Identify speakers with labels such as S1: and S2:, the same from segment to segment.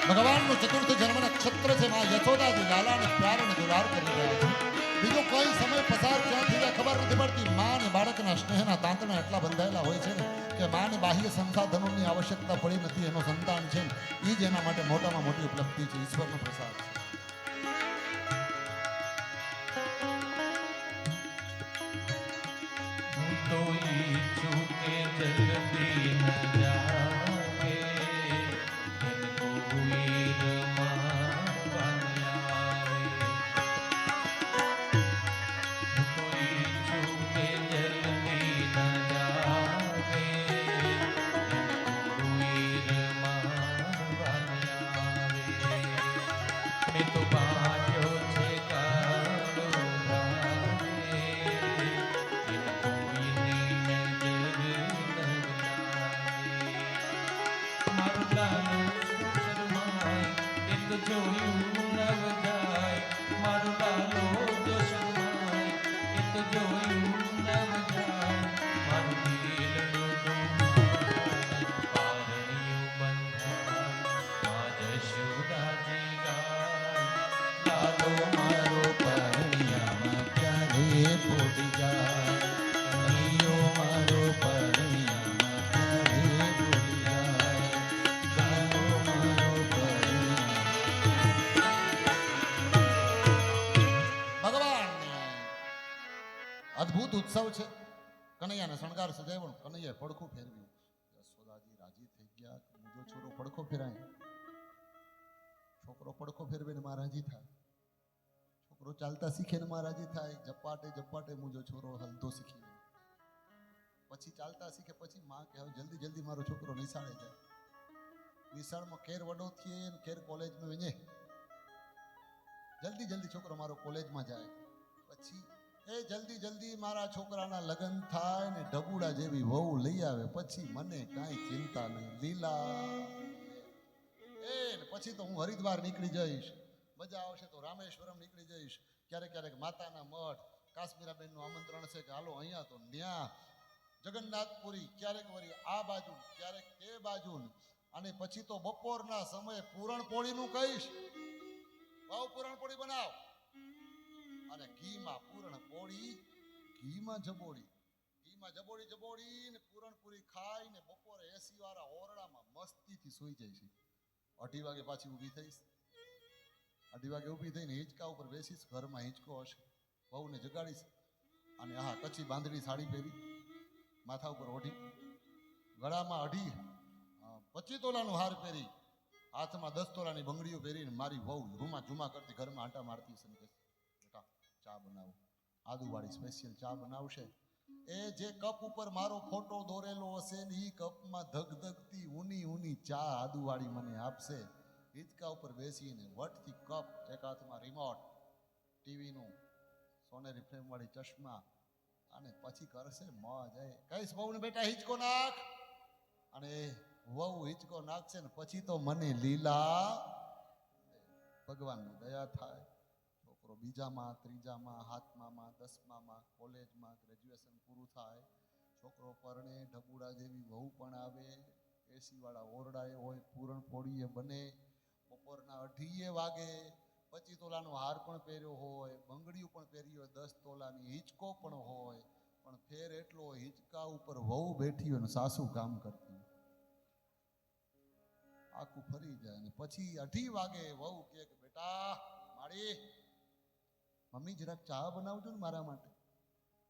S1: ભગવાનનો ચતુર્થ જન્મના નક્ષત્ર છે. માં યશોદાજી લાલાને પ્યાર અને દુલાર કરી રહ્યા છે. બીજો કઈ સમય પસાર ક્યાં થઈ જાય ખબર નથી પડતી. માં અને બાળકના સ્નેહના તાંતણા એટલા બંધાયેલા હોય છે ને કે માને બાહ્ય સંસાધનોની આવશ્યકતા પડી નથી. એનો સંતાન છે એ જ એના માટે મોટામાં મોટી ઉપલબ્ધિ છે, ઈશ્વરનો પ્રસાદ છે.
S2: તો ઈચ્છું કે જલ્દી ન જાવે ઇनको વીર મારવાની આવે. તો ઈચ્છું કે જલ્દી ન જાવે ઇनको વીર મારવાની આવે. મેં તો બાંધ્યો છે કાળો જોયું નવ જાય મારું લાલો જો શરમાય એ તો જોયું નવ જાય મારું દિલનું પારણિયું બંધાય મા જશોદાજી ગાય લાલો મારો પરણિયામાં ક્યારે ફૂટી જાય કનૈયો મારો પરણિયામાં ક્યારે ફૂટી જાય લાલો મારો
S1: અદ્ભુત ઉત્સવ છે. કનૈયાને શણગાર સજાવ્યો, કનૈયાએ પડખું ફેરવ્યું. યશોદાજી રાજી થઈ ગયા. મુજો છોરો પડખો ફેરાય. છોકરો પડખો ફેરવીને માં રાજી થાય. છોકરો ચાલતા શીખે ને માં રાજી થાય. જપાટે જપાટે મુજો છોરો હલતો શીખી ગયો. પછી ચાલતા શીખે પછી માં કહે હવે જલ્દી જલ્દી મારો છોકરો નિશાળે જાય. નિશાળમાં કેર વડો થઈએ ને કેર કોલેજમાં વિને જલ્દી જલ્દી છોકરો મારો કોલેજમાં જાય. પછી એ જલ્દી જલ્દી મારા છોકરાના લગ્ન થાય ને ઢબુડા જેવી વહુ લઈ આવે પછી મને કાંઈ ચિંતા નહીં. લીલા એ પછી તો હું હરિદ્વાર નીકળી જઈશ. મજા આવશે તો રામેશ્વરમ નીકળી જઈશ. ક્યારેક ક્યારેક માતાના મઠ કાશ્મીરાબેનનું આમંત્રણ છે કે હાલો અહીંયા તો ન્યા જગન્નાથપુરી, ક્યારેક વળી આ બાજુ ક્યારેક તે બાજુ. અને પછી તો બપોરના સમયે પૂરણપોળીનું કહીશ, બહુ પૂરણપોળી બનાવ અને ઘીમાં પૂરણપોળી, ઘીમાં જબોડી ને પૂરણપોળી ખાઈને બપોરે એસી વાળા ઓરડામાં મસ્તીથી સૂઈ જાય છે. 2:30 વાગે પાછી ઊભી થઈશ. 2:30 વાગે ઊભી થઈને હિંચકા ઉપર બેસીશ. ઘરમાં હિંચકો હશે, બહુને જગાડીશ અને હા કચ્છી બાંધણી સાડી પહેરી, માથા ઉપર ઓઢી, ગળામાં 25 તોલાનું હાર પહેરી, હાથમાં 10 તોલાની બંગડીઓ પહેરીને મારી વહુ રૂમા ઝુમા કરતી ઘરમાં આંટા મારતી છે. બેટા ચા બનાવો, આદુવાળી સ્પેશિયલ ચા બનાવશે. એ જે કપ ઉપર મારો ફોટો દોરેલો હશે ને એ કપમાં ધગધગતી ઊની ચા આદુવાળી મને આપશે. હિંચકા ઉપર બેસીને વટથી કપ, એક હાથમાં રિમોટ ટીવીનું, સોનેરી ફ્રેમવાળી ચશ્મા, અને પછી કરશે મોજ. કઈશ વહુને બેટા હિંચકો નાખ, અને વહુ હિંચકો નાખશે ને પછી તો મને લીલા ભગવાનની દયા થાય. છોકરો બીજામાં, ત્રીજામાં, 7મામાં, 10મામાં, કોલેજમાં, ગ્રેજ્યુએશન પૂરું થાય. છોકરો પરણે, ઢબુડા જેવી વહુ પણ આવે, એસી વાળા ઓરડાએ હોય, પૂરણપોળીએ બને, બપોરના 2:30 વાગે 25 તોલાનો હાર પણ પહેર્યો હોય, બંગડીઓ પણ પહેરી હોય 10 તોલાની, હિંચકો પણ હોય, પણ ફેર એટલો હિંચકા ઉપર વહુ બેઠી હોય ને સાસુ કામ કરતી, આખું ફરી જાય. અને પછી 2:30 વાગે વહુ કહે કે બેટા માળી મમ્મી જરાક ચા બનાવજો ને મારા માટે.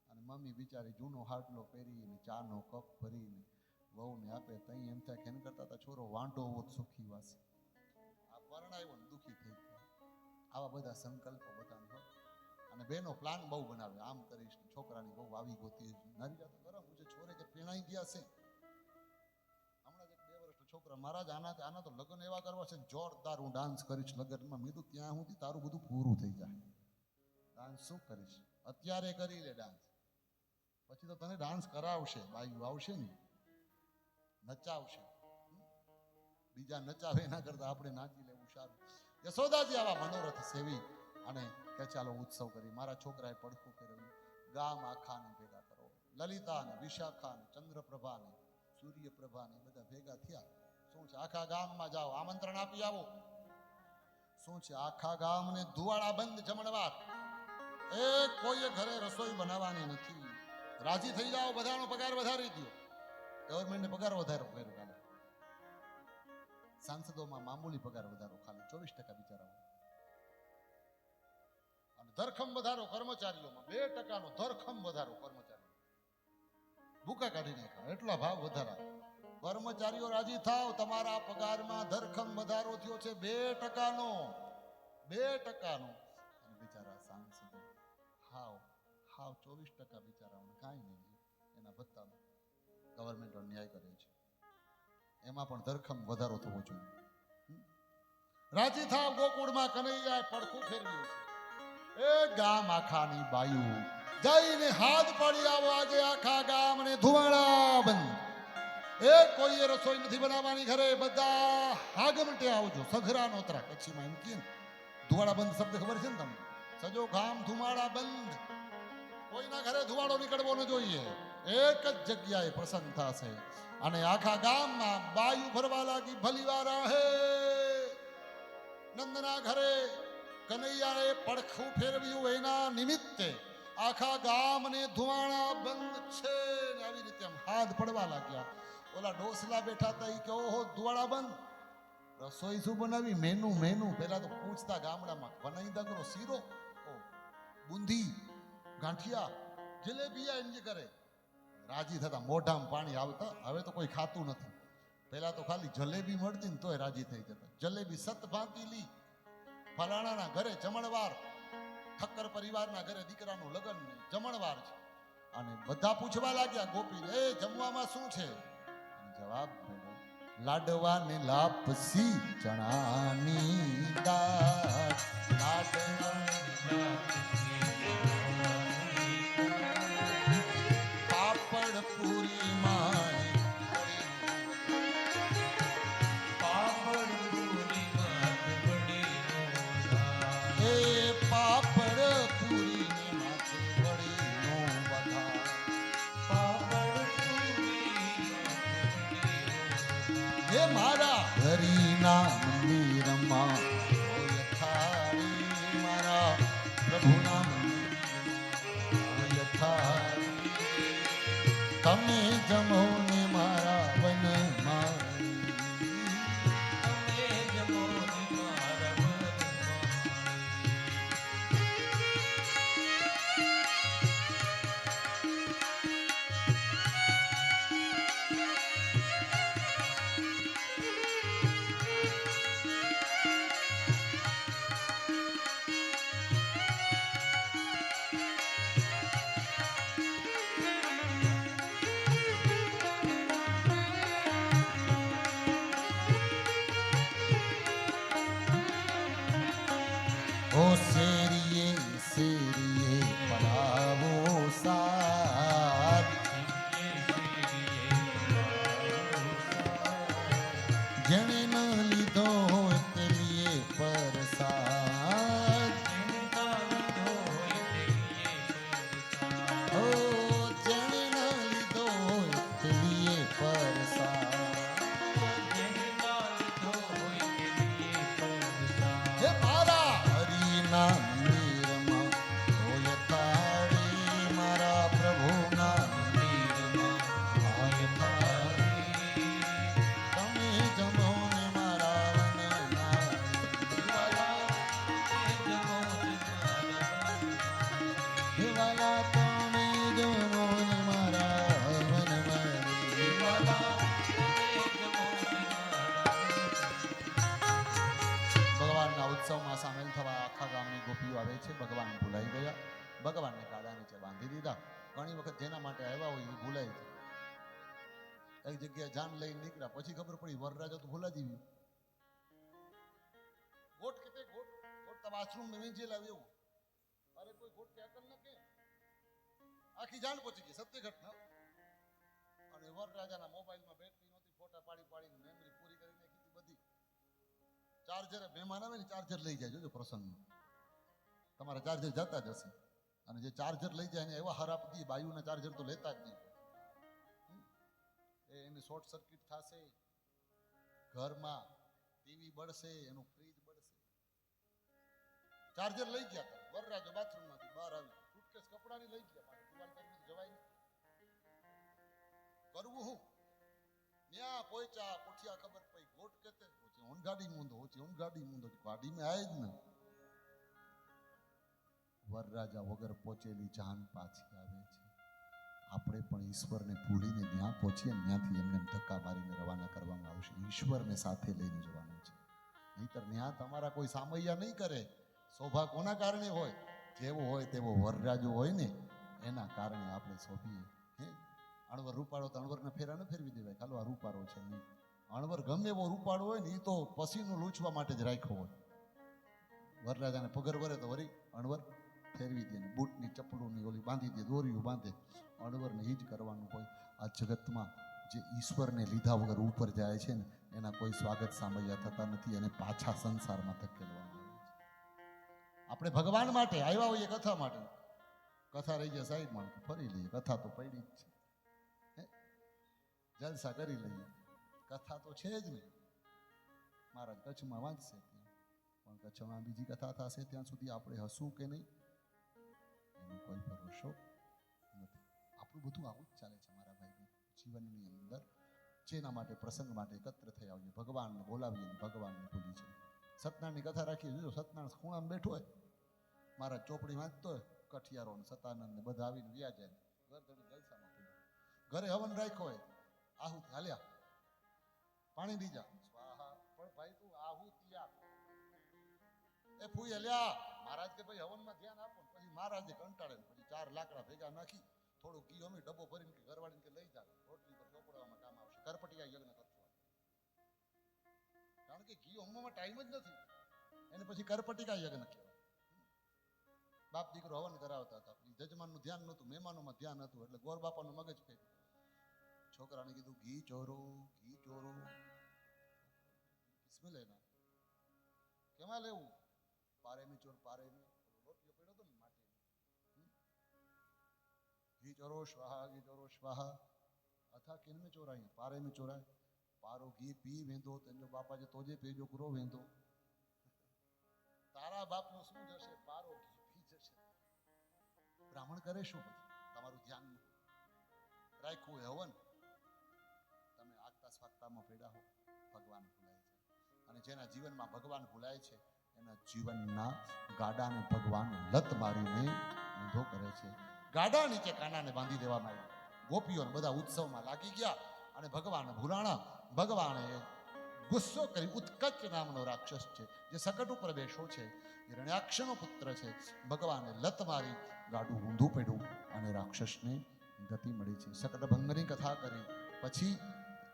S1: અને મમ્મી બિચારી જૂનો હાટલો પહેરીને ચાનો કપ ભરીને વહુને આપે. તઈ એમ થાય ખેન કરતા હતા છોરો વાંઢો હોત સુખી વાસે. આ પરણાયો ને દુઃખી થઈ ગયા. આવા બધા સંકલ્પો બધાને હોય. અને બેનો પ્લાન બહુ બનાવે, આમ કરીશ ને છોકરાની બહુ આવી ગોતી નારી જાતો ગરમ મુજે છોરે કે પીણાઈ ગયા છે. હમણાં જ 2 વર્ષનો છોકરા મહારાજ આના તો લગ્ન એવા કરવા છે જોરદાર હું ડાન્સ કરીશ લગ્નમાં. મેં કીધું ત્યાં સુધી તારું બધું પૂરું થઈ જાય. ડાન્સ શું કરીશ? અત્યારે કરી લે ડાન્સ, પછી તો તને ડાન્સ કરાવશે, બાયું આવશે ને નચાવશે. બીજા નચાવે એના કરતા આપણે નાચી લેવું સારું. યશોદાજી આવા મનોરથ સેવી અને કે ચાલો ઉત્સવ કરી. મારા છોકરાએ પડખું ફેરવ્યું. ગામ આખાને ભેગા કરો, લલિતા ને વિશાખા ને ચંદ્રપ્રભા ને સૂર્યપ્રભા ને બધા ભેગા થયા શું છે? આખા ગામમાં જાઓ, આમંત્રણ આપી આવો. શું છે? આખા ગામને ધુવાડા બંધ જમણવાર. કોઈએ ઘરે રસોઈ બનાવવાની નથી. રાજી થઈ જાઓ, બધાનો પગાર વધારી દો. ગવર્મેન્ટને પગાર વધારો કર્યો કાલે. સાંસદોમાં મામૂલી પગાર વધારો, ખાલી 24% બિચારાઓ. અને ધરખમ વધારો કર્મચારીઓમાં 2%નો ધરખમ વધારો કર્મચારીઓ. ભૂકા કાઢી નાખ્યા, એટલા ભાવ વધારા. કર્મચારીઓ રાજી થાવ, તમારા પગારમાં ધરખમ વધારો થયો છે 2%નો. 2%નો. અને બિચારા સાંસદો હાવ 24% બિચારાઓને કાંઈ નહીં, એના ભત્તાનો ગવર્મેન્ટ અન્યાય કરે છે. એમાં પણ ધરખમ વધારો થવો જોઈએ. રાજી થાવ, ગોકુળમાં કનૈયાએ પડખું ફેરવ્યું છે. ગામ આખાની બાયું જઈને હાથ પાડી આવો. આજે આખા ગામને ધુવાડા બંધ. કોઈએ રસોઈ નથી બનાવવાની ઘરે, બધા હાગમટે આવજો. સઘરા નોતરા કચ્છીમાં એમ કે ધુવાડા બંધ શબ્દ ખબર છે ને તમને? સજો ગામ ધુમાડા બંધ. કોઈના ઘરે ધુવાડો નીકળવો ન જોઈએ. એક જ જગ્યાએ પ્રસન્ન થશે. અને આખા ગામમાં બાયુ ફરવા લાગી. ભલીવાર હે નંદના ઘરે કનૈયાએ પડખું ફેરવ્યું, એના નિમિત્તે આખા ગામને ધુવાણા બંધ છે. આવી રીતે આમ હાથ પડવા લાગ્યા. ઓલા ડોસલા બેઠા હતા, એ કે ઓહો ધુવાડા બંધ. રસોઈ શું બનાવી? મેનુ. પેલા તો પૂછતા ગામડામાં, બનાવી દગરો શીરો, બુંદી, ગાંઠિયા, જલેબિયા એમ જે કરે. રાજી થતા, મોઢામાં પાણી આવતા. હવે તો કોઈ ખાતું નથી. પેલા તો ખાલી જલેબી મળતી ને તોય રાજી થઈ જતા. જલેબી સત ભાંતી લી. ફલાણાના ઘરે જમણવાર, ઠક્કર પરિવારના ઘરે દીકરાનું લગ્ન ને જમણવાર છે. અને બધા પૂછવા લાગ્યા ગોપીને, જમવામાં શું છે? જવાબ મળ્યો, લાડવા ને લાપસી ચણાની દાળ. લાડવા પાપડ પૂરી માય.
S2: પાપડ પૂરી માથ વડીનો ધાર.
S1: પાપડ પૂરી ને માથે વડીનો વધાર.
S2: પાપડ પૂરી માથ વડીનો
S1: મારા હરિના મંદિરમાં હોય થાળી. મારા પ્રભુના મંદિરમાં હોય થાળી. તમે જમો ને મારા વનમાં.
S2: તમે જમો ને મારા
S1: ઓ શેરીએ શેરીએ પડાવો સાર. જેણે ન લીધો હોય તે લીએ પરસાદ. ઓ જેણે ન લીધો હોય તે લીએ પરસાદ. હે મારા હરિના મંદિરમાં હોય થાળી. મારા પ્રભુના મંદિરમાં હોય થાળી. તમે જમો ને મારા વનમાળી. વાલા તમે જમો ને મારા વનમાળી. ભગવાનના ઉત્સવમાં સામેલ થવા આખા ગામની ગોપીઓ આવે છે. ભગવાન ભૂલાઈ ગયા. ભગવાનને કાળા નીચે બાંધી દીધા. ઘણી વખત જેના માટે આવ્યા હોય એ ભૂલાય છે. એક જગ્યાએ જાન લઈને નીકળ્યા, પછી ખબર પડી વરરાજા તો ભૂલા જીવ્યું. ગોટ કે ગોટ ગોટ તો બાથરૂમ में વીંચી લાવ્યું એવું. અરે કોઈ ગોટ કે અકલ ન કે આખી જાન પહોંચી ગઈ. સત્ય ઘટના. અને વરરાજાના મોબાઈલમાં બેટરી નહોતી, ફોટા પાડીને મેમરી પૂરી કરી નાખી હતી બધી. ચાર્જર, મહેમાન આવે ને ચાર્જર લઈ જાય, જોજો પ્રસંગમાં તમારા ચાર્જર જતા જ હશે. અને જે ચાર્જર લઈ જાય એને એવા હરાપ દી, બાયુના ચાર્જર તો લેતા જ નહીં. એની શોર્ટ સર્કિટ થશે, ઘરમાં ટીવી બળશે, એનું ફ્રીજ બળશે. ચાર્જર લઈ ગયા હતા, વરરાજો બાથરૂમમાંથી બહાર આવી, સુટકેસ કપડાની લઈ ગયા, પાછી ટુવાલ કરીને જવાય નહીં. કરવું હું? ન્યા પહોંચ્યા, પૂછ્યા ખબર પડી, ગોટ કેતે હોચે ઉન ગાડી મૂંદો, હોચે ઉન ગાડી મૂંદો, ગાડી में आए જ ને. વરરાજા વગર પહોંચેલી જાન પાછી આવે છે. આપણે પણ ઈશ્વરને ભૂલીને ત્યાં પહોંચીએ ને ત્યાંથી એમને ધક્કા મારીને રવાના કરવામાં આવશે. ઈશ્વરને સાથે લઈને જવાનું છે, નહીતર ત્યાં તમારા કોઈ સામૈયા નહીં કરે. શોભા કોના કારણે હોય? જેવો હોય તેવો વરરાજો હોય ને એના કારણે આપણે શોભીએ. હે, અણવર રૂપાળો તો અણવરના ફેરા ન ફેરવી દેવાય, ખાલો આ રૂપાળો છે નહીં. અણવર ગમે એવો રૂપાળો હોય ને એ તો પસીનું લૂછવા માટે જ રાખ્યો હોય. વરરાજાને પગર વરે તો વરી અણવર ફેરવી દે, ને બૂટની ચપ્પલોની ઓલી બાંધી દે, દોરીઓ બાંધે. અણવરને એ જ કરવાનું હોય. આ જગતમાં જે ઈશ્વરને લીધા વગર ઉપર જાય છે ને એના કોઈ સ્વાગત સામૈયા થતા નથી, અને પાછા સંસારમાં ધકેલવામાં આવે છે. આપણે ભગવાન માટે આવ્યા હોઈએ, કથા માટે. કથા રહી જાય સાઈડમાં, ફરી લઈએ. કથા તો પડી જ છે, જલસા કરી લઈએ. કથા તો છે જ નહીં. મહારાજ કચ્છમાં વાંચશે ત્યાં, પણ કચ્છમાં બીજી કથા થશે ત્યાં સુધી આપણે હસવું કે નહીં એનો કોઈ ભરોસો નથી. આપણું બધું આવું જ ચાલે છે મારા ભાઈ. જીવનની અંદર જેના માટે પ્રસંગ માટે એકત્ર થયા હોઈએ, ભગવાનને બોલાવીએ, ભગવાનને ભૂલી છે. સત્યનારાયણની કથા રાખીએ, જો સત્યનારાયણ ખૂણામાં બેઠો હોય, મારા ચોપડી વાંચતો હોય, કઠિયારો ને સતાનંદ ને બધા આવીને વ્યા જાય, ગરદડી જલસામાં પડ્યો. ઘરે હવન રાખ્યો હોય, આહુતિ હાલ્યા, પાણી બીજા સ્વાહા, પણ ભાઈ તું આહુતિ આપ. એ ફૂઈ હલ્યા, મહારાજ કે ભાઈ હવનમાં ધ્યાન આપો. પછી મહારાજે કંટાળે, પછી 4 લાકડા ભેગા નાખી, થોડું ઘી અમે ડબ્બો ભરીને કે ઘરવાળીને કે લઈ જા, રોટલી પર ચોપડવામાં કામ આવશે. કરપટિયા યજ્ઞ કરશો, કારણ કે ઘી હોમવામાં ટાઈમ જ નથી. એને પછી કરપટિકા યજ્ઞ કહેવાય. બાપ દીકરો હવન કરાવતા હતા, જજમાનનું ધ્યાન નહોતું, મહેમાનોમાં ધ્યાન હતું, એટલે ગોર બાપાનું મગજ ફેર્યું. છોકરાને કીધું ઘી ચોરો, ઘી ચોરો. કિસમે લેના? કેમાં લેવું? પારે में ચોર, પારે में. રોટલીઓ પડ્યો હતો ને માટી. ઘી ચોરો સ્વાહા, ઘી ચોરો સ્વાહા. અથા કિન में ચોરાઈ? પારે में ચોરાય. પારો ઘી પી વેંદો, તેનો બાપાજી તોજે પેજો કરો વેંદો. તારા બાપનું શું જશે? પારો ઘી પી જશે. બ્રાહ્મણ કરે શું? પછી તમારું ધ્યાન રાખ્યું હવન, તમે આગતા સ્વાગતામાં પડ્યા હો, ભગવાન ભૂલાય છે. અને જેના જીવનમાં ભગવાન ભૂલાય છે એના જીવનના ગાડાને ભગવાન લત મારીને ઊંધો કરે છે. ગાડા નીચે કાનાને બાંધી દેવામાં આવ્યા. ગોપીઓને બધા ઉત્સવમાં લાગી ગયા અને ભગવાન ભૂલાણા. ભગવાને ગુસ્સો કરી, ઉત્કચ નામનો રાક્ષસ છે જે સકટ ઉપર બેઠો છે, હિરણ્યાક્ષનો પુત્ર છે. ભગવાને લત મારી, ગાડું ઊંધું પડ્યું અને રાક્ષસને ગતિ મળી છે. શકટભંગની કથા કરી પછી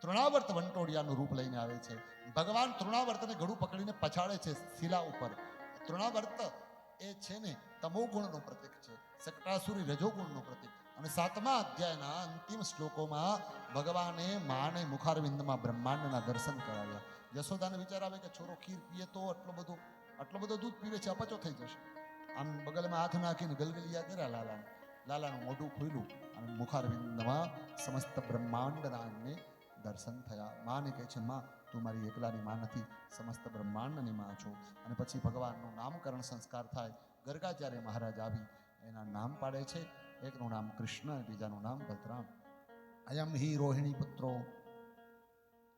S1: તૃણાવર્ત વંટોડિયાનું રૂપ લઈને આવે છે. ભગવાન તૃણાવર્તને ગળું પકડીને પછાડે છે શિલા ઉપર. તૃણાવર્ત એ છે ને તમોગુણનું પ્રતીક છે, શકટાસુરી રજોગુણનું પ્રતીક. અને 7મા અધ્યાયના અંતિમ શ્લોકોમાં ભગવાને માને મુખારવિંદમાં બ્રહ્માંડના દર્શન કરાવ્યા. યશોદાને વિચાર આવે કે છોરો ખીર પીએ તો આટલો બધો દૂધ પીવે છે, અપચો થઈ જશે. આમ બગલમાં હાથ નાખીને ગલગલિયા કર્યા લાલાને. લાલાનું મોઢું ખુલ્યું અને મુખારવિંદમાં સમસ્ત બ્રહ્માંડના એમને દર્શન થયા. માને કહે છે, માં તું મારી એકલાની માં નથી, સમસ્ત બ્રહ્માંડની માં છો. અને પછી ભગવાનનું નામકરણ સંસ્કાર થાય. ગર્ગાચાર્ય મહારાજ આવી એના નામ પાડે છે. એકનું નામ કૃષ્ણ, બીજાનું નામ બલરામ. અયમ હિ રોહિણી પુત્રો,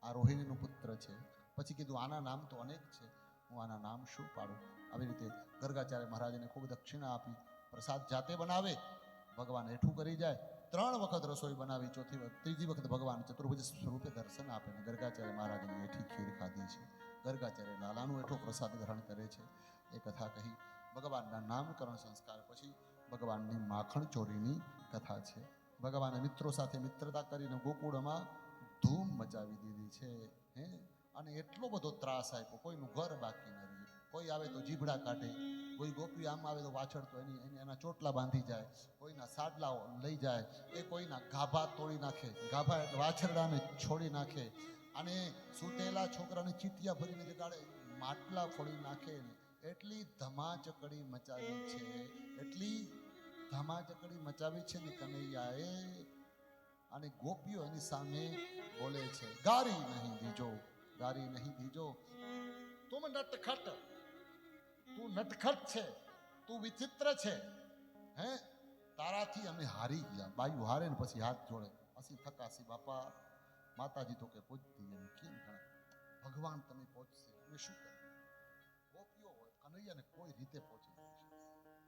S1: આ રોહિણીનું પુત્ર છે. પછી કીધું આના નામ તો અનેક છે, હું આના નામ શું પાડું? આવી રીતે ગર્ગાચાર્ય મહારાજને ખૂબ દક્ષિણા આપી. પ્રસાદ જાતે બનાવે, ભગવાન હેઠું કરી જાય. 3 વખત રસોઈ બનાવી, ત્રીજી વખત ભગવાન ચતુર્ભુજ સ્વરૂપે દર્શન આપે. ને ગર્ગાચાર્ય મહારાજની હેઠી ખીર ખાધી છે. ગર્ગાચાર્ય લાલાનું હેઠો પ્રસાદ ગ્રહણ કરે છે. એ કથા કહી. ભગવાનના નામકરણ સંસ્કાર પછી ભગવાનની માખણ ચોરીની કથા છે. ભગવાને મિત્રો સાથે મિત્રતા કરીને ગોકુળમાં ધૂમ મચાવી દીધી છે. હે, અને એટલો બધો ત્રાસ આપ્યો, કોઈનું ઘર બાકી ન રહ્યું. કોઈ આવે તો જીભડા કાઢે, કોઈ ગોપી આમ આવે તો પાછળ તો એના ચોટલા બાંધી જાય, કોઈના સાડલાઓ લઈ જાય, એ કોઈના ગાભા તોડી નાખે. ગાભા એટલે વાછરડાને છોડી નાખે. અને સૂતેલા છોકરાને ચીટિયા ભરીને જગાડે, માટલા ફોડી નાખે. એટલી ધમાચકડી મચાવી છે, એટલી ધમાચકડી મચાવી છે ને કનૈયાએ. અને ગોપીઓ એની સામે બોલે છે, ગારી નહીં દીજો, ગારી નહીં દીજો. તું નટખટ, તું નટખટ છે, તું વિચિત્ર છે. હે તારાથી અમે હારી ગયા. બાયું હારે ને પછી હાથ જોડે, ਅਸੀਂ થકાસી બાપા. માતાજી તો કે પૂજતી એમ કેમ ગણાય? ભગવાન તમે પહોંચશે, અમે શું કરીએ? ગોપીઓ હોય, કનૈયાને કોઈ રીતે પહોંચી જાય છે.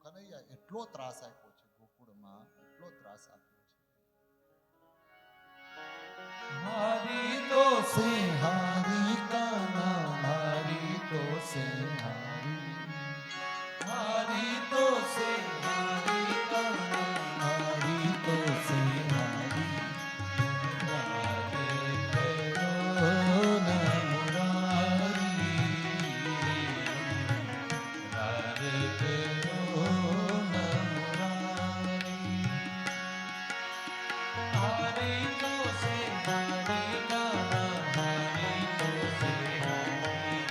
S1: કનૈયા એટલો ત્રાસ આપ્યો છે ગોકુળમાં, એટલો ત્રાસ આપ્યો છે.
S2: હારી તો સે
S1: હારી કાના, હારી તો સે હારી,
S2: હારી તો સે
S1: હારી કાના, હારી તો સે હારી. ઓ ના મુરારી, ઓ ના મુરારી.
S2: હારી તો સે હારી કાના, હારી તો સે હારી,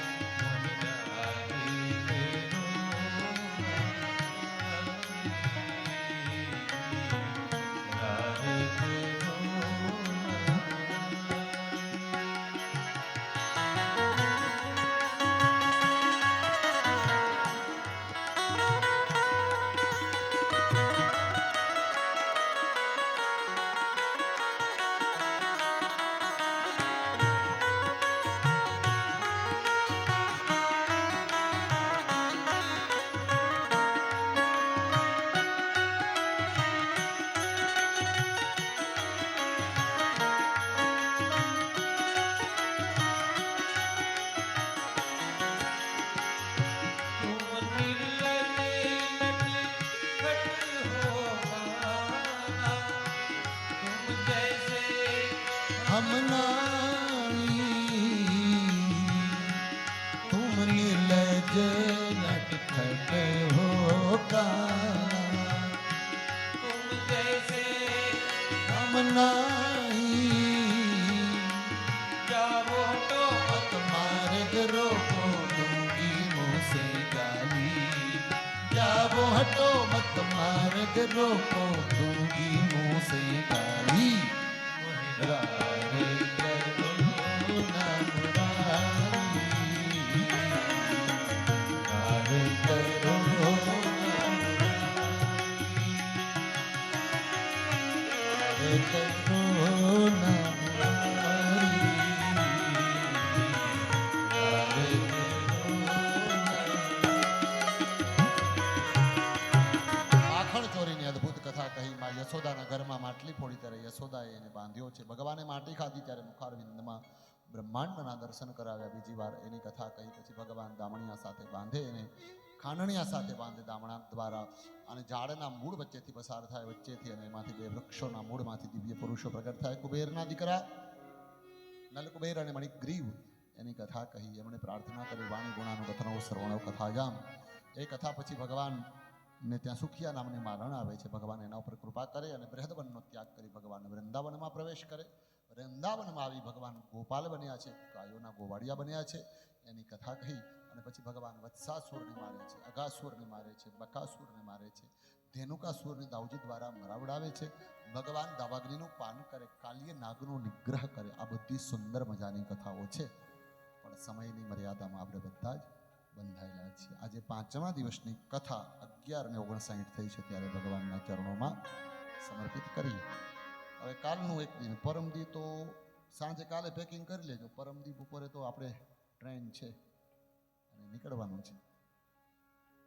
S1: हम नारी, तुम निर्लज नटखट हो काना. हम नारी, मत मार्ग रोको, दूंगी मुँह से गाली. जाओ हटो मत मार्ग रोको, दूंगी मुँह से गाली. रारे करो ना मुरारी, रारे करो ना मुरारी, रारे करो ना मुरारी, रारे करो ना. માખણ ચોરીની અદ્ભુત કથા કહી. માં યશોદાના ઘરમાં માટલી ફોડી ત્યારે યશોદાએ એને બાંધ્યો છે. ભગવાને માટી ખાધી ત્યારે મુખારવિંદમાં બ્રહ્માંડના દર્શન કરાવ્યા. બીજી વાર એની કથા કહી. પછી ભગવાન દામણિયા સાથે બાંધે, એને ખાંડણિયા સાથે બાંધે દામણા દ્વારા, અને ઝાડના મૂળ વચ્ચેથી પસાર થાય, વચ્ચેથી, અને એમાંથી બે વૃક્ષોના મૂળમાંથી દિવ્ય પુરુષો પ્રગટ થાય. કુબેરના દીકરા નલકુબેર અને મણિગ્રીવ, એની કથા કહી. એમણે પ્રાર્થના કરી, વાણી ગુણાનું કથનો શ્રવણો કથાજામ. એ કથા પછી ભગવાન ને ત્યાં સુખિયા નામની મારણ આવે છે. ભગવાન એના ઉપર કૃપા કરે અને બૃહદવનનો ત્યાગ કરી ભગવાન વૃંદાવનમાં પ્રવેશ કરે. વૃંદાવનમાં આવી ભગવાન ગોપાલ બન્યા છે, ગાયોના ગોવાળિયા બન્યા છે. એની કથા કહી. અને પછી ભગવાન વત્સાસુરને મારે છે, અગાસુરને મારે છે, બકાસુરને મારે છે, ધેનુકાસુરને દાઉજી દ્વારા મરાવડાવે છે. ભગવાન દાવાગ્નિનું પાન કરે, કાલ્ય નાગનો નિગ્રહ કરે. આ બધી સુંદર મજાની કથાઓ છે, પણ સમયની મર્યાદામાં આપણે બધા જ બંધાયેલા છીએ. આજે 5મા દિવસની કથા 11:59 થઈ છે, ત્યારે ભગવાનના ચરણોમાં સમર્પિત કરીએ. હવે કાલનું એક દિન, પરમદી તો સાંજે કાલે પેકિંગ કરી લેજો. પરમદી બપોરે તો આપણે ટ્રેન છે અને નીકળવાનું છે.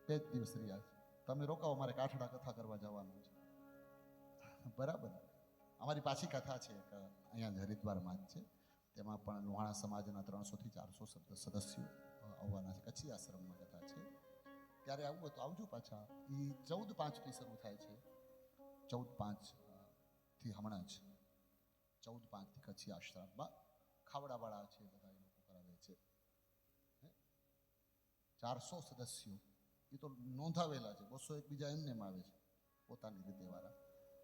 S1: 2 જ દિવસ રહ્યા છે. તમે રોકાવો, મારે કાઠડા કથા કરવા જવાનું છે. બરાબર. અમારી પાછી કથા છે એક અહીંયા જ હરિદ્વારમાં જ છે. તેમાં પણ લુહાણા સમાજના 300 થી 400 સદસ્યો આવવાના છે. કચ્છી આશ્રમમાં કથા છે. ત્યારે આવવું હોય તો આવજો પાછા. એ 14/5થી શરૂ થાય છે. 14/5થી હમણાં જ 14/5થી કચ્છી આશ્રમમાં ખાવડાવાળા છે, બધા એ લોકો કરાવે છે. 400 સદસ્યો એ તો નોંધાવેલા છે. 200 એકબીજા એમને આવે છે પોતાની રીતે વાળા.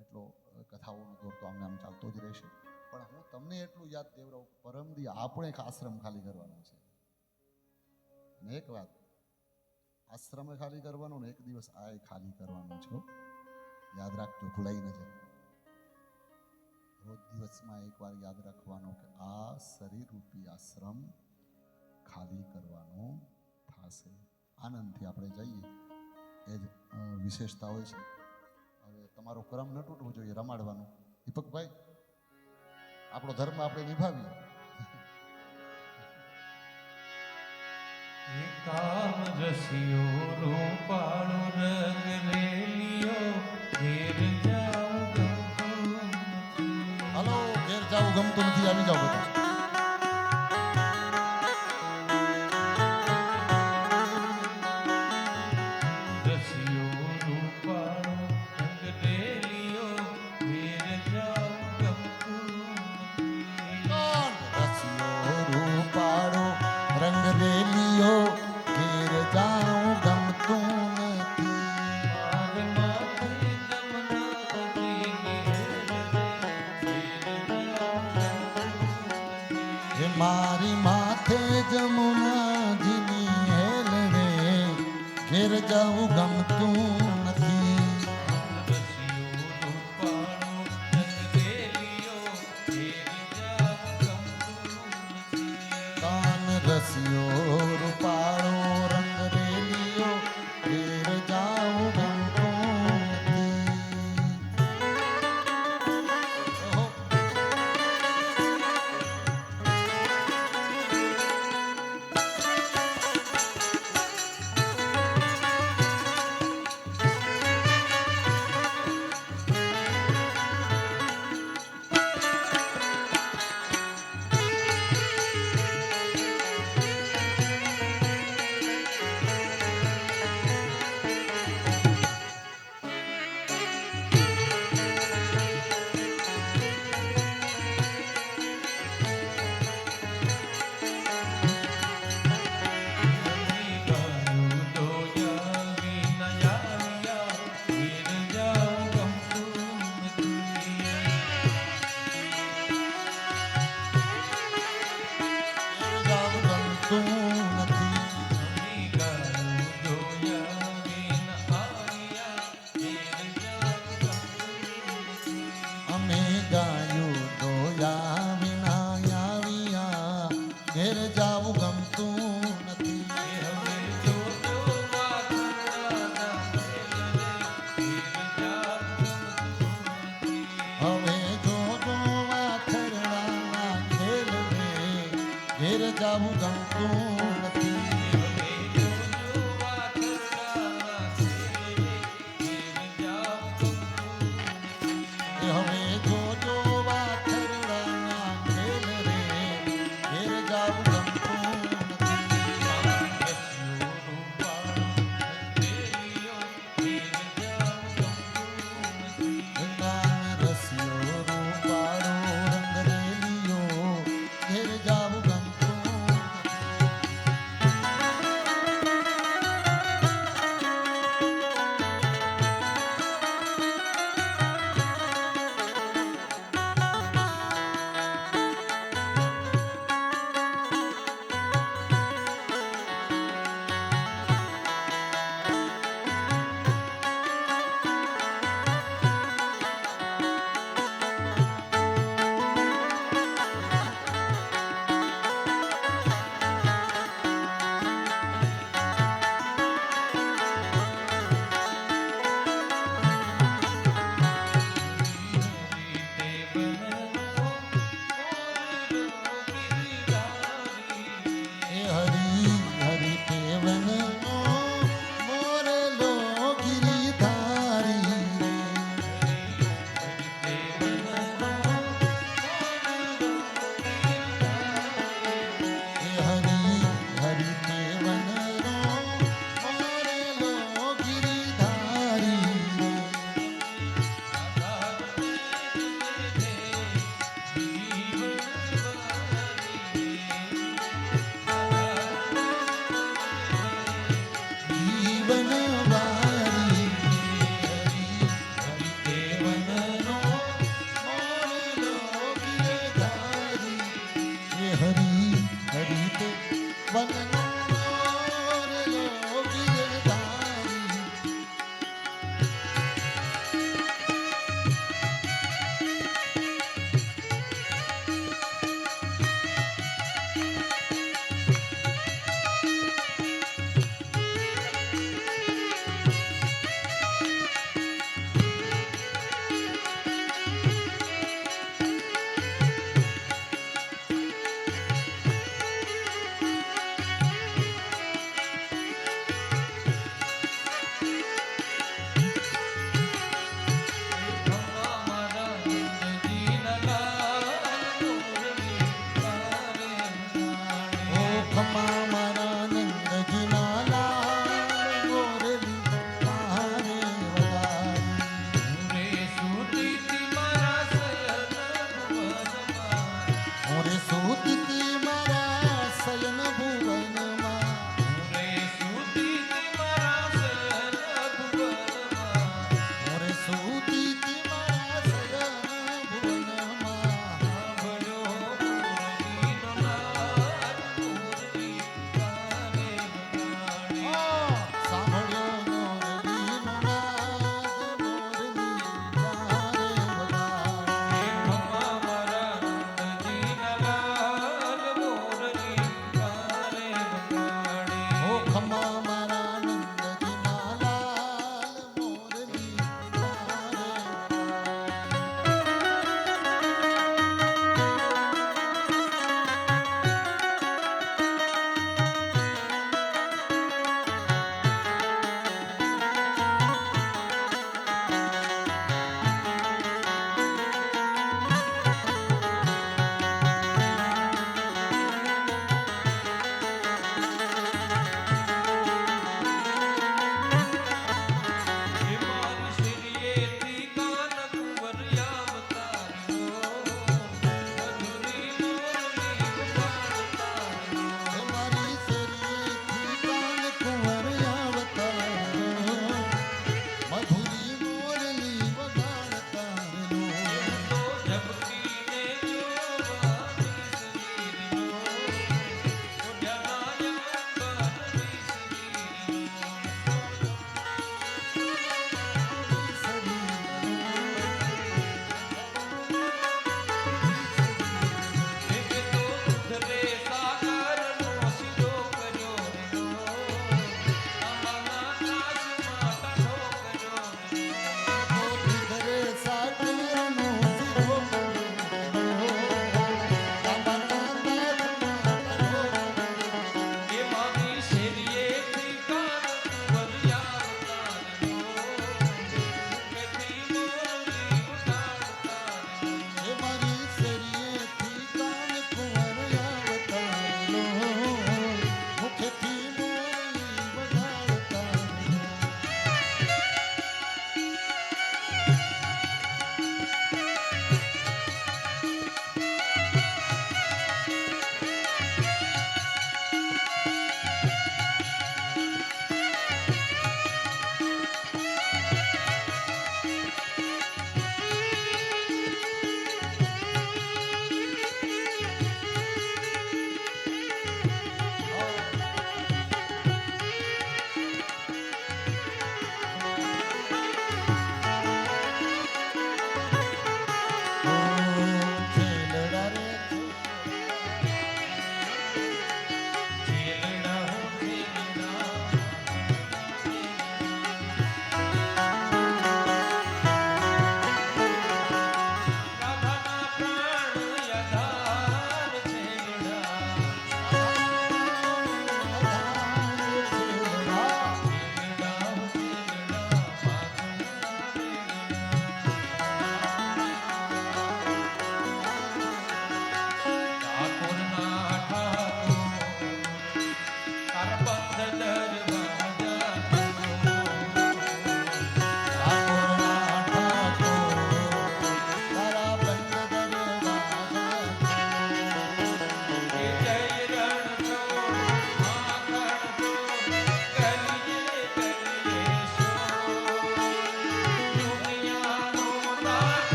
S1: એટલો કથાઓનો દોર તો આમને આમ ચાલતો જ રહેશે. પણ હું તમને એટલું યાદ દેવરાવ, પરમદી આપણે એક આશ્રમ ખાલી કરવાનો છે. અને એક વાત, આશ્રમે ખાલી કરવાનો ને એક દિવસ આ ખાલી કરવાનો છે. યાદ રાખજો, ભૂલાઈ ન જાય. રોજ દિવસમાં એકવાર યાદ રાખવાનો કે આ શરીર રૂપી આશ્રમ ખાલી કરવાનું થશે. આનંદથી આપણે જઈએ એ જ વિશેષતા હોય છે. હવે તમારો ક્રમ ન તૂટવો જોઈએ રમાડવાનું. દીપકભાઈ, આપણો ધર્મ આપણે નિભાવીએ.
S2: કામ રસિયો રૂપાળો રંગ રેલિયો ઘેર જાઉં ગમતું નથી.
S1: હાલો, ઘેર જાવું ગમતું નથી, આવી જાઓ બધા.
S2: રસિયો રૂપાળો રંગ રેલિયો ઘેર જાઉં ગમતું નથી.
S1: રસિયો રૂપાળો રંગ રેલિયો ઘેર જાઉં ગમતું નથી.
S2: માર માથે જમનાજીની હેલ રે
S1: હે મારી માથે જમુના જીની હેલ રે ઘેર જાવું ગમતું નથી.
S2: રસિયો રૂપાળો રંગ રેલિયો ઘેર જાઉં ગમતું નથી.
S1: કાન રસિયો જાવું ગમતું નથી. હવે જોજો વાછરડાના ખેલ રે ઘેર જાવું ગમતું નથી. કાન રસિયો રૂપાળો રંગ રેલિયો ઘેર જાવું ગમતું નથી. એ હરી હરી દેવનનો મોરલો ગિરિધારી એ હરી હરી દેવનનો મોરલો ગિરિધારી જીવનવારી હરી દેવનનો મોરલો ગિરધારી એ હરી હરી દેવનનો મોરલો ગિરધારી માં મારા નંદજીના લાલ મોરલી મારે વગાડી.
S2: રે સુતીતી મારા શયન ભુવનમાં
S1: મોરે સૂતી મારા શયન ભુવનમાં.
S2: રે સુતીતી મારા શયન ભુવનમાં
S1: મોરે સૂતી મારા શયન ભુવનમાં.
S2: સાંભળ્યો મુરલીનો નાદ મુરલી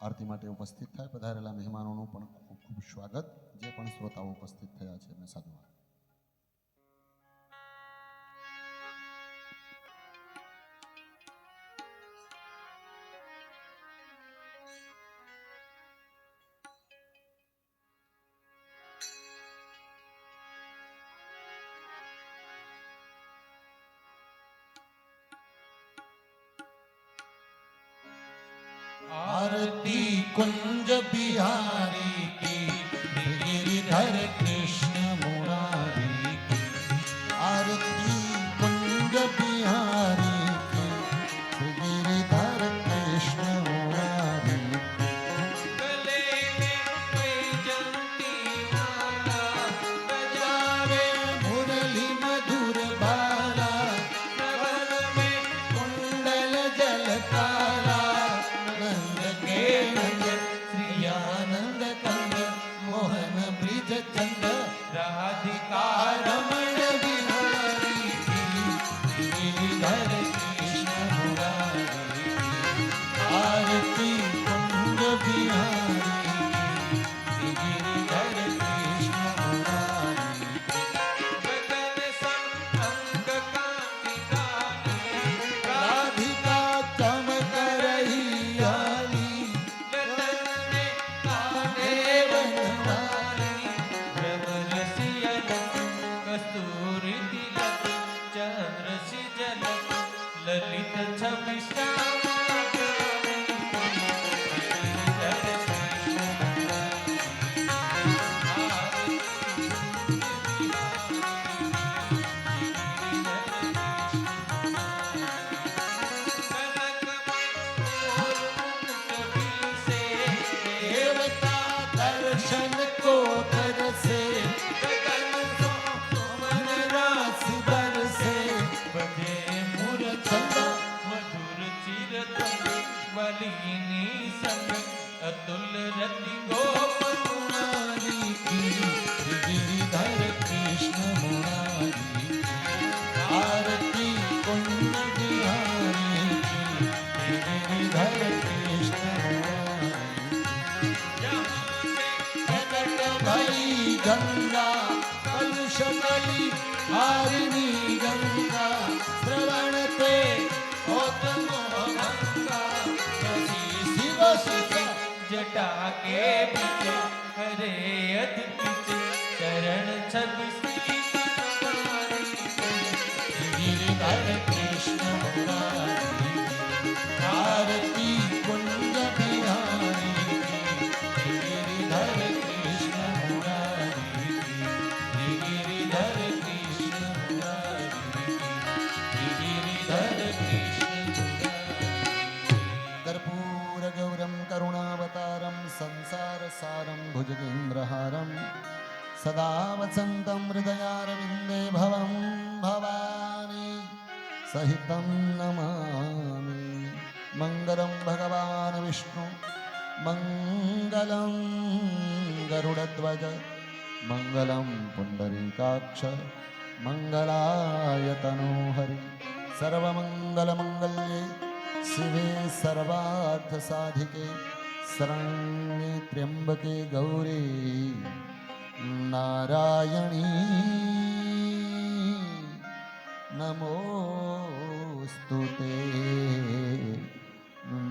S1: આરતી માટે ઉપસ્થિત થાય પધારેલા મહેમાનોનું પણ ખૂબ ખૂબ સ્વાગત. જે પણ શ્રોતાઓ ઉપસ્થિત થયા છે એમને સાધુવાદ.
S2: आरती कुंज बिहारी की गिरिधर कृष्ण मुरारी की
S1: आरती कुंज बिहारी की गिरिधर कृष्ण मुरारी
S2: गले में वैजंती माला बजावे
S1: मुरली मधुर बाला
S2: श्रवण में
S1: कुंडल जलकारा नंद के नंद श्रियानंद कंद मोहन ब्रिज चंद
S2: राधिका
S1: रमण बिहारी की गिरिधर कृष्ण मुरारी आरती कुंज बिहारी की गिरिधर कृष्ण मुरारी
S2: गगन सम अंग कांति गाये
S1: राधिका चमक रही आली
S2: ललन में कान्हे
S1: बनवारी
S2: भ्रमर सियलक कस्तूरी तिलक चंद्र सी झलक ललित छवि श्यामा गाई गिरिधर कृष्ण मुरारी
S1: देवता दर्शन को तरसे मन रास बरसे मूर्छंद
S2: अतुल रति गोप
S1: मुरारी की गिरिधर कृष्ण मुरारी आरती कुंज बिहारी की गिरिधर कृष्ण मुरारी प्रकट भई गंगा कलुष कली हारिणी गंगा श्रवण ते होत मोहभंगा शशि शिव शिव
S2: जटा के बीच हरे अद्भुत चरण छवि
S1: गिरिधर कृष्ण मुरारी आरती कुंज बिहारी की गिरिधर कृष्ण मुरारी की गिरिधर कृष्ण मुरारी की गिरिधर कृष्ण मुरारी कर्पूर गौरम करुणावतारम संसार सारम भुजगेन्द्रहारम सदा वसन्तं हृदयारविन्दे भवं भवानी सहितं नमामि मङ्गलं भगवान् विष्णु मङ्गलं गरुडध्वज मङ्गलं पुण्डरीकाक्ष मङ्गलाय तनोहरि सर्वमङ्गलमङ्गल्ये शिवे सर्वार्थसाधिके शरण्ये त्र्यम्बके गौरी नारायणी नमोस्तुते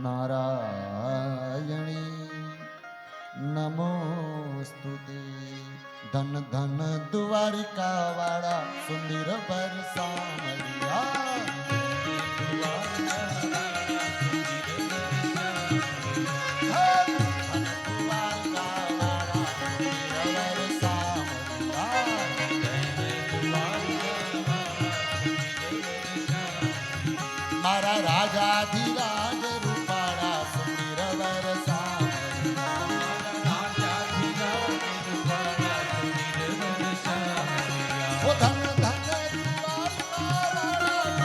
S1: नारायणी नमोस्तुते धन धन द्वारिका वाड़ा सुंदर बरसामरिया मारा राजाधिराज रूपाड़ा सुंदर बरसामरिया ओ धन धन द्वारिका वाड़ा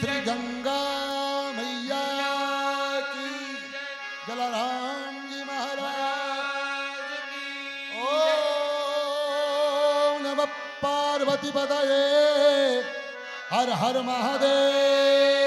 S1: श्री गंगा मैया की जलाराम जी महाराज ओम नमः पार्वती पतये हर हर महादेव